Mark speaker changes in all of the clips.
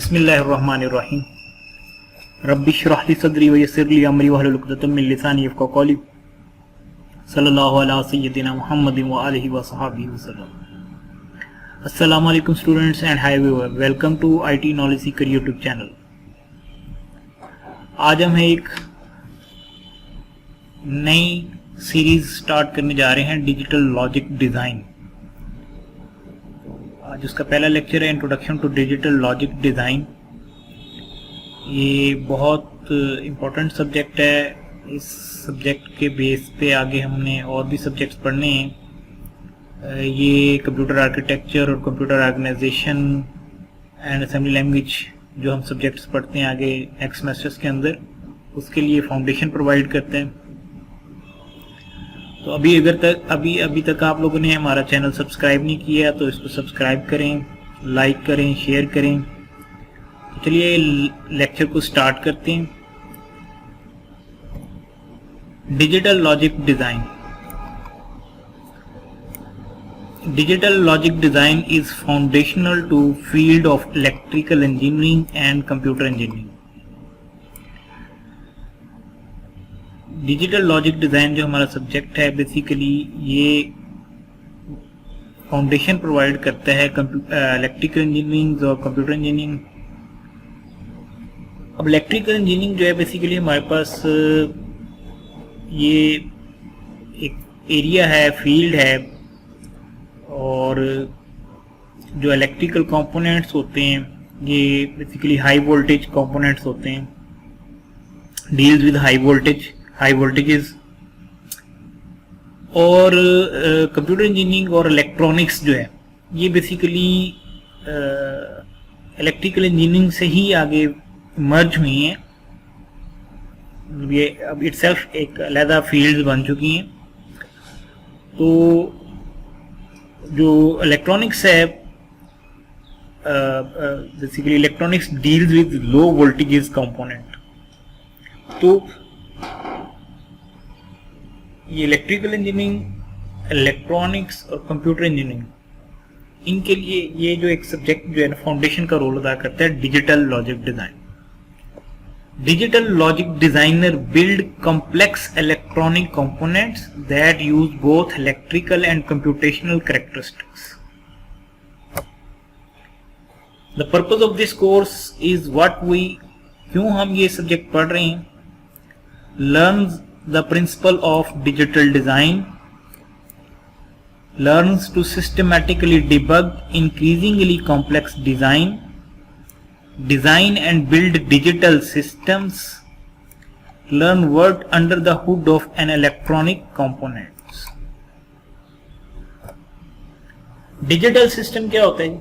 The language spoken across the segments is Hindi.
Speaker 1: बिस्मिल्लाहिर्रहमानिर्रहीम रब्बि इश्रह ली सदरी व यस्सिर ली अमरी वहलुल उक़दतम मिन लिसानी यफ़क़हू क़ौली सल्लल्लाहु अला सय्यदिना मुहम्मदिन व आलिहि व सहाबिहि वसल्लम। अस्सलामु अलैकुम students and hi viewer, welcome to IT knowledge seeker YouTube channel. आज हम एक नई सीरीज स्टार्ट करने जा रहे हैं, डिजिटल लॉजिक डिज़ाइन। आज उसका पहला लेक्चर है introduction to digital logic design. ये बहुत इम्पोर्टेंट सब्जेक्ट है। इस सब्जेक्ट के बेस पे आगे हमने और भी सब्जेक्ट्स पढ़ने हैं। ये कंप्यूटर आर्किटेक्चर और computer organisation and assembly language जो हम सब्जेक्ट्स पढ़ते हैं आगे नेक्स्ट सेमेस्टर्स के अंदर, उसके लिए फाउंडेशन प्रोवाइड करते हैं। तो अभी तक आप लोगों ने हमारा चैनल सब्सक्राइब नहीं किया तो इसको सब्सक्राइब करें, लाइक करें, शेयर करें। तो चलिए लेक्चर को स्टार्ट करते हैं। Digital logic design. Digital logic design is foundational to field of electrical engineering and computer engineering. Digital logic design जो हमारा सब्जेक्ट है, बेसिकली ये फाउंडेशन प्रोवाइड करता है इलेक्ट्रिकल इंजीनियरिंग और कंप्यूटर इंजीनियरिंग। अब इलेक्ट्रिकल इंजीनियरिंग जो है बेसिकली हमारे पास ये एक एरिया है, फील्ड है, और जो इलेक्ट्रिकल कंपोनेंट्स होते हैं ये बेसिकली हाई वोल्टेज कंपोनेंट्स होते हैं, डील्स विद हाई वोल्टेजेस। और कंप्यूटर इंजीनियरिंग और इलेक्ट्रॉनिक्स जो है ये बेसिकली इलेक्ट्रिकल इंजीनियरिंग से ही आगे मर्ज हुई हैं। ये अब इटसेल्फ एक अलग फील्ड्स बन चुकी हैं। तो जो इलेक्ट्रॉनिक्स है, basically electronics deals with low voltages component. तो ये इलेक्ट्रिकल इंजीनियरिंग, इलेक्ट्रॉनिक्स और कंप्यूटर इंजीनियरिंग, इनके लिए ये जो एक सब्जेक्ट जो है ना फाउंडेशन का रोल अदा करता है digital logic design. Digital logic designer build complex electronic components that use both electrical and computational characteristics. The purpose of this course is क्यों हम ये सब्जेक्ट पढ़ रहे हैं? Learns the principle of digital design, learns to systematically debug increasingly complex design and build digital systems, learn work under the hood of an electronic components. Digital system क्या होता है?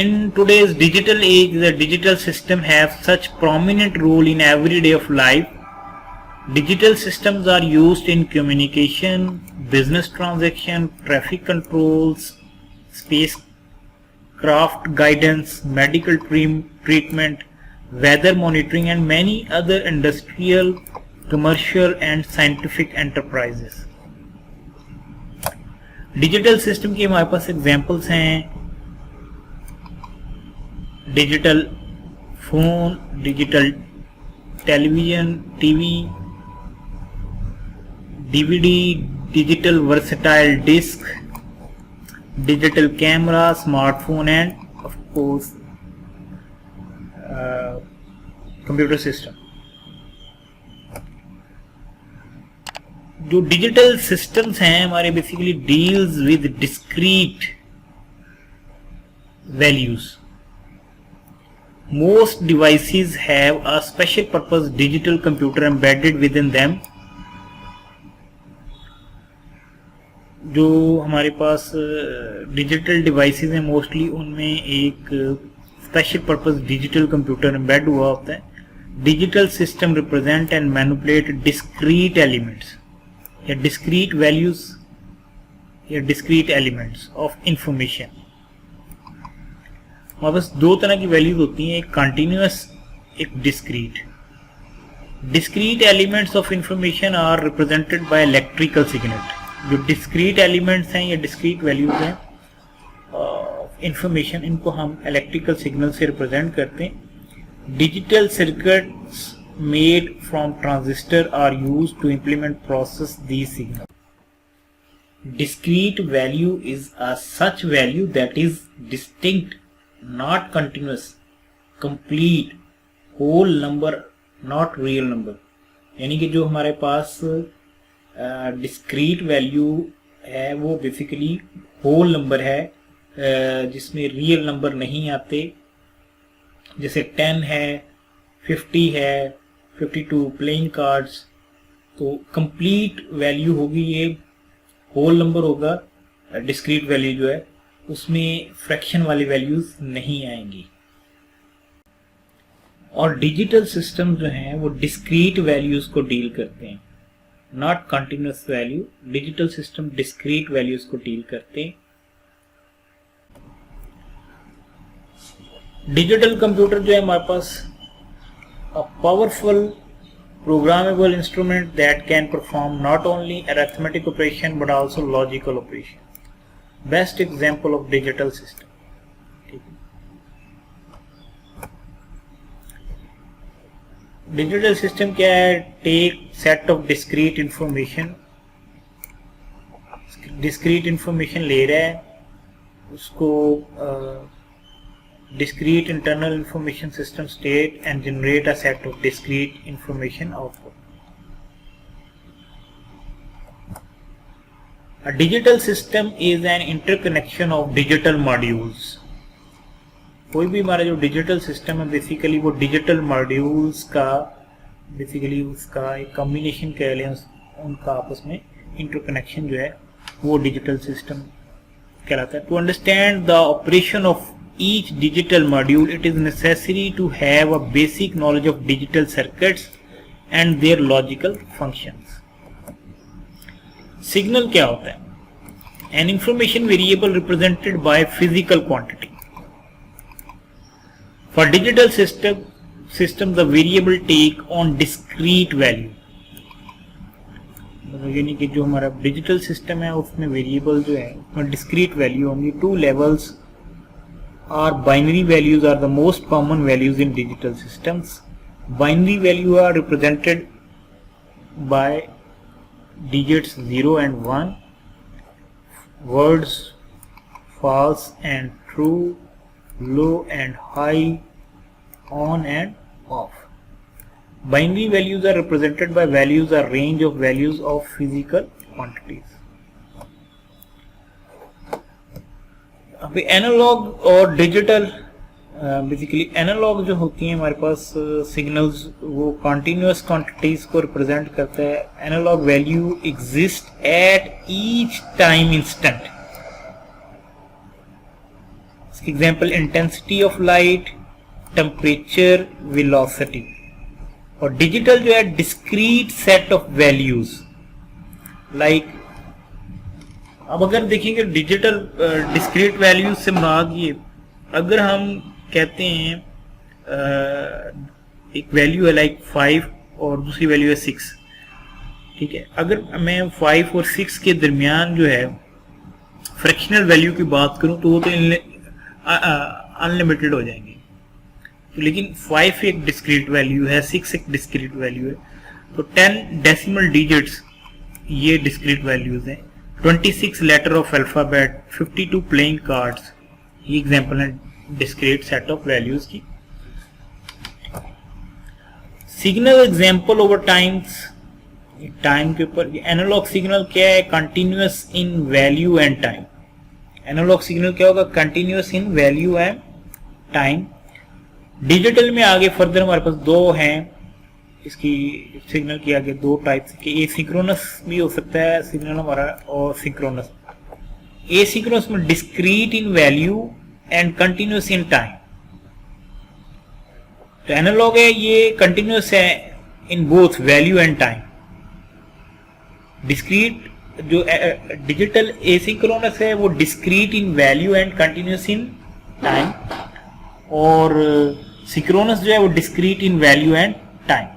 Speaker 1: In today's digital age, the digital system have such prominent role in every day of life. Digital systems are used in communication, business transaction, traffic controls, spacecraft guidance, medical treatment, weather monitoring, and many other industrial, commercial, and scientific enterprises. Digital system के हमारे पास एग्जाम्पल्स हैं digital phone, digital television, TV, DVD, digital versatile disk, digital camera, smartphone, and of course computer system. जो डिजिटल सिस्टम्स हैं हमारे basically deals with discrete values. Most devices have a special purpose digital computer embedded within them. जो हमारे पास डिजिटल डिवाइसेस हैं मोस्टली उनमें एक special purpose digital computer embed हुआ होता है। Digital system represent and manipulate discrete elements या डिस्क्रीट वैल्यूज या डिस्क्रीट एलिमेंट्स ऑफ इंफॉर्मेशन। हमारे पास दो तरह की वैल्यूज होती हैं, एक कंटिन्यूअस, एक discrete. Discrete elements of information are represented by electrical signal. जो डिस्क्रीट एलिमेंट्स हैं या डिस्क्रीट वैल्यूज हैं, इंफॉर्मेशन, इनको हम इलेक्ट्रिकल सिग्नल से रिप्रेजेंट करते हैं। Digital circuits made from transistor are used to implement process these signals. Discrete value is a such value that is distinct, not continuous, complete, whole number, not real number. यानी कि जो हमारे पास discrete value है वो बेसिकली whole number है, जिसमें real number नहीं आते, जैसे 10 है, 50 है, 52 प्लेइंग कार्ड्स। तो कंप्लीट वैल्यू होगी, ये होल नंबर होगा। डिस्क्रीट वैल्यू जो है उसमें फ्रैक्शन वाली वैल्यूज नहीं आएंगी। और डिजिटल सिस्टम जो हैं वो डिस्क्रीट वैल्यूज को डील करते हैं, not continuous value. Digital system discrete values को डील करते हैं। डिजिटल कंप्यूटर जो है हमारे पास a powerful programmable instrument that can perform not only arithmetic operation but also logical operation. Best example of digital system. Digital system क्या है? Take set of discrete information ले रहा है, उसको discrete internal information system state and generate a set of discrete information output. A digital system is an interconnection of digital modules. कोई भी हमारा जो डिजिटल सिस्टम है बेसिकली वो डिजिटल मॉड्यूल्स का बेसिकली उसका एक कॉम्बिनेशन कह लें, उनका आपस में इंटरकनेक्शन जो है वो डिजिटल सिस्टम कहलाता है। To understand the operation of each digital module, it is necessary to have a basic knowledge of digital circuits and their logical functions. Signal क्या होता है? An information variable represented by physical quantity. For digital system the variable take on discrete value. यानी कि जो हमारा डिजिटल सिस्टम है उसमें वेरिएबल जो है उसमें डिस्क्रीट वैल्यू होंगी। Two levels or binary values are the most common values in digital systems. Binary values are represented by digits 0 and 1, words false and true, low and high, on and off. Binary values are represented by values or range of values of physical quantities. अभी एनालॉग और डिजिटल, बेसिकली एनालॉग जो होती हैं हमारे पास सिग्नल्स वो कॉन्टिन्यूस क्वांटिटीज को रिप्रेजेंट करता है। Analogue value exist at each time instant. Example intensity of light, temperature, velocity. और डिजिटल जो है discrete set of values like, अब अगर देखेंगे डिजिटल डिस्क्रीट वैल्यूज से मुराद ये, अगर हम कहते हैं एक वैल्यू है लाइक 5 और दूसरी वैल्यू है 6, ठीक है। अगर मैं 5 और 6 के दरमियान जो है फ्रैक्शनल वैल्यू की बात करूं तो वो तो अनलिमिटेड हो जाएंगे। तो लेकिन 5 एक डिस्क्रीट वैल्यू है, 6 एक डिस्क्रीट वैल्यू है, तो 10 डेसिमल डिजिट्स ये डिस्क्रीट वैल्यूज हैं। 26 letter of alphabet, 52 playing cards, ये एग्जांपल है डिस्क्रीट सेट ऑफ वैल्यूज की। Signal example over times, time के ऊपर एनालॉग सिग्नल क्या है? Continuous in value and time. Analogue signal क्या होगा? Continuous in value and time. Digital में आगे फर्दर हमारे पास दो हैं, इसकी सिग्नल की आगे दो टाइप्स के, एसिंक्रोनस भी हो सकता है सिग्नल हमारा और सिंक्रोनस। एसिंक्रोनस में discrete in value and continuous in time. तो एनालॉग है ये कंटिन्यूअस है in both value and time. Discrete जो डिजिटल एसिंक्रोनस है वो discrete in value and continuous in time, और सिंक्रोनस जो है वो discrete in value and time.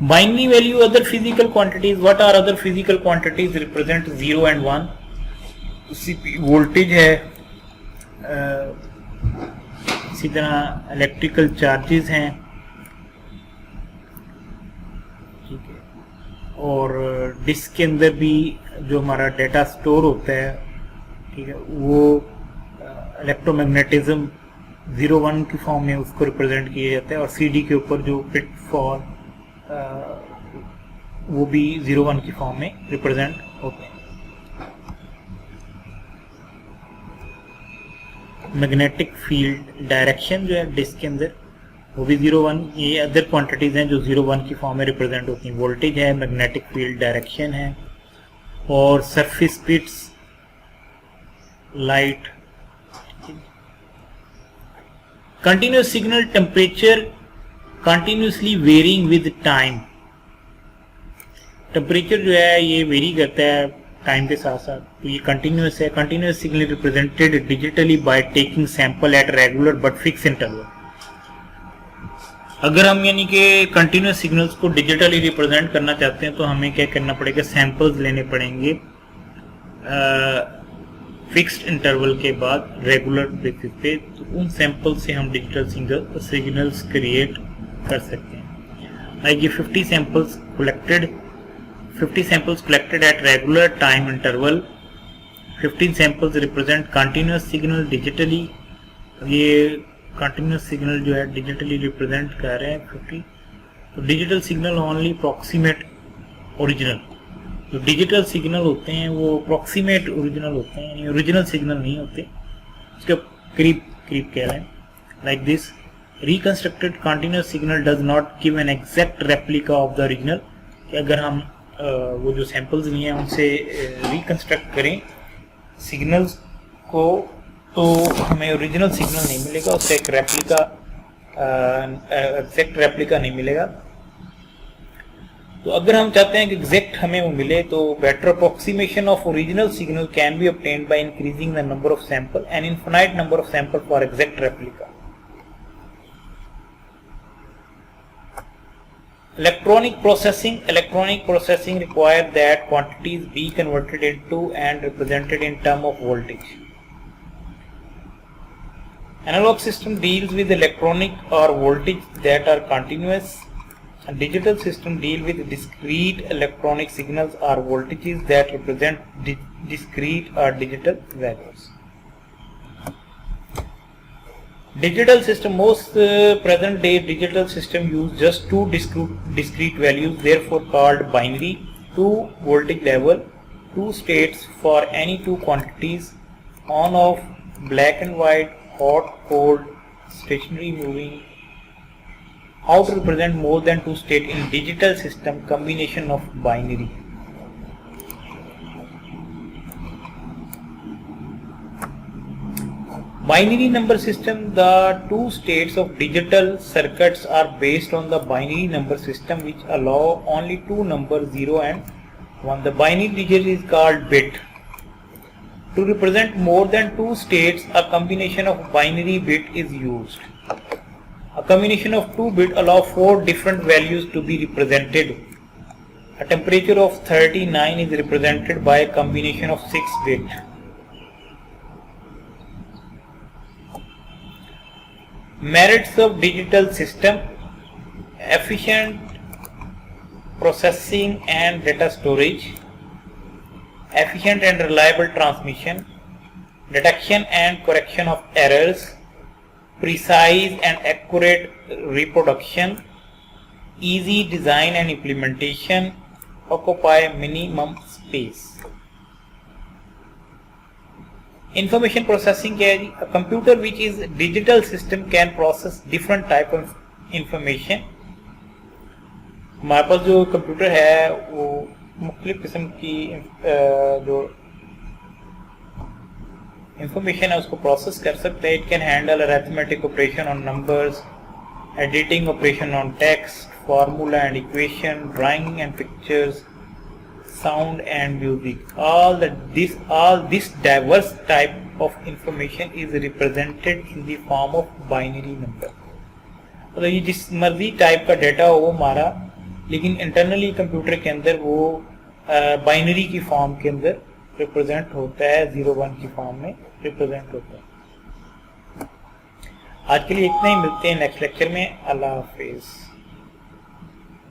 Speaker 1: Binary value other physical quantities, what are other physical quantities represent 0 and 1? Voltage है, इसी तरह इलेक्ट्रिकल चार्जेस हैं, ठीक है, और डिस्क के अंदर भी जो हमारा डेटा स्टोर होता है, ठीक है, वो इलेक्ट्रोमैग्नेटिज्म 0-1 की फॉर्म में उसको रिप्रेजेंट किया जाता है, और सीडी के ऊपर जो पिटफॉल वो भी 0-1 की फॉर्म में रिप्रेजेंट होते हैं। मैग्नेटिक फील्ड डायरेक्शन जो है डिस्क के अंदर वो भी 0-1, ये अदर क्वांटिटीज हैं जो 0-1 की फॉर्म में रिप्रेजेंट होती हैं। वोल्टेज है, मैग्नेटिक फील्ड डायरेक्शन है, और surface bits, light. Continuous signal temperature continuously varying with time. Temperature जो है ये वेरी करता है टाइम के साथ साथ, तो ये कंटिन्यूस है। Continuous signal represented digitally by taking sample at regular but fix interval. अगर हम यानी कि कंटिन्यूस सिग्नल्स को डिजिटली रिप्रेजेंट करना चाहते हैं तो हमें क्या करना पड़ेगा, सैंपल्स लेने पड़ेंगे फिक्स्ड इंटरवल के बाद रेगुलर बेसिस पे, तो उन सैंपल से हम डिजिटल सिग्नल्स क्रिएट कर सकते हैं। लाइक ये 50 samples collected at regular time interval, 15 samples represent continuous signal digitally। ये continuous signal जो है digitally represent कर रहे हैं 50, तो digital signal only approximate original। जो digital signal होते हैं वो approximate original होते हैं, यानी original signal नहीं होते, उसके करीब कह रहे हैं। Like this, reconstructed continuous signal does not give an exact replica of the original। कि अगर हम वो जो सैंपल्स लिए हैं उनसे रिकंस्ट्रक्ट करें सिग्नल्स को, तो हमें ओरिजिनल सिग्नल नहीं मिलेगा, उससे एक रेप्लिका, एग्जैक्ट रेप्लिका नहीं मिलेगा। तो अगर हम चाहते हैं कि एग्जैक्ट हमें वो मिले, तो better approximation of original signal can be obtained by increasing the number of sample, an infinite number of sample for exact replica. Electronic processing requires that quantities be converted into and represented in terms of voltage. Analog system deals with electronic or voltage that are continuous, and digital system deal with discrete electronic signals or voltages that represent discrete or digital values. Digital system, most present day digital system use just two discrete values, therefore called binary, two voltage level, two states for any two quantities, on off, black and white, hot, cold, stationary, moving. How to represent more than two states in digital system? Combination of binary. Binary number system, the two states of digital circuits are based on the binary number system which allow only two numbers 0 and 1. The binary digit is called bit. To represent more than two states, a combination of binary bit is used. A combination of two bits allow 4 different values to be represented. A temperature of 39 is represented by a combination of 6 bits. Merits of digital system: efficient processing and data storage, efficient and reliable transmission, detection and correction of errors, precise and accurate reproduction, easy design and implementation, occupy minimum space. Information processing क्या है जी? A computer which is digital system can process different type of information. हमारे पास जो कंप्यूटर है वो मुख्तलिफ किस्म की जो इंफॉर्मेशन है उसको प्रोसेस कर सकता है. It can handle arithmetic operation on numbers, editing operation on text, formula and equation, drawing and pictures, sound and music. All this diverse type of information is represented in the form of binary number. तो ये जिस मर्जी टाइप का डेटा हो वो हमारा लेकिन इंटरनली कंप्यूटर के अंदर वो बाइनरी की फॉर्म के अंदर रिप्रेजेंट होता है, 0-1 की फॉर्म में रिप्रेजेंट होता है। आज के लिए इतना ही, मिलते हैं नेक्स्ट लेक्चर में। अल्लाह हाफिज़।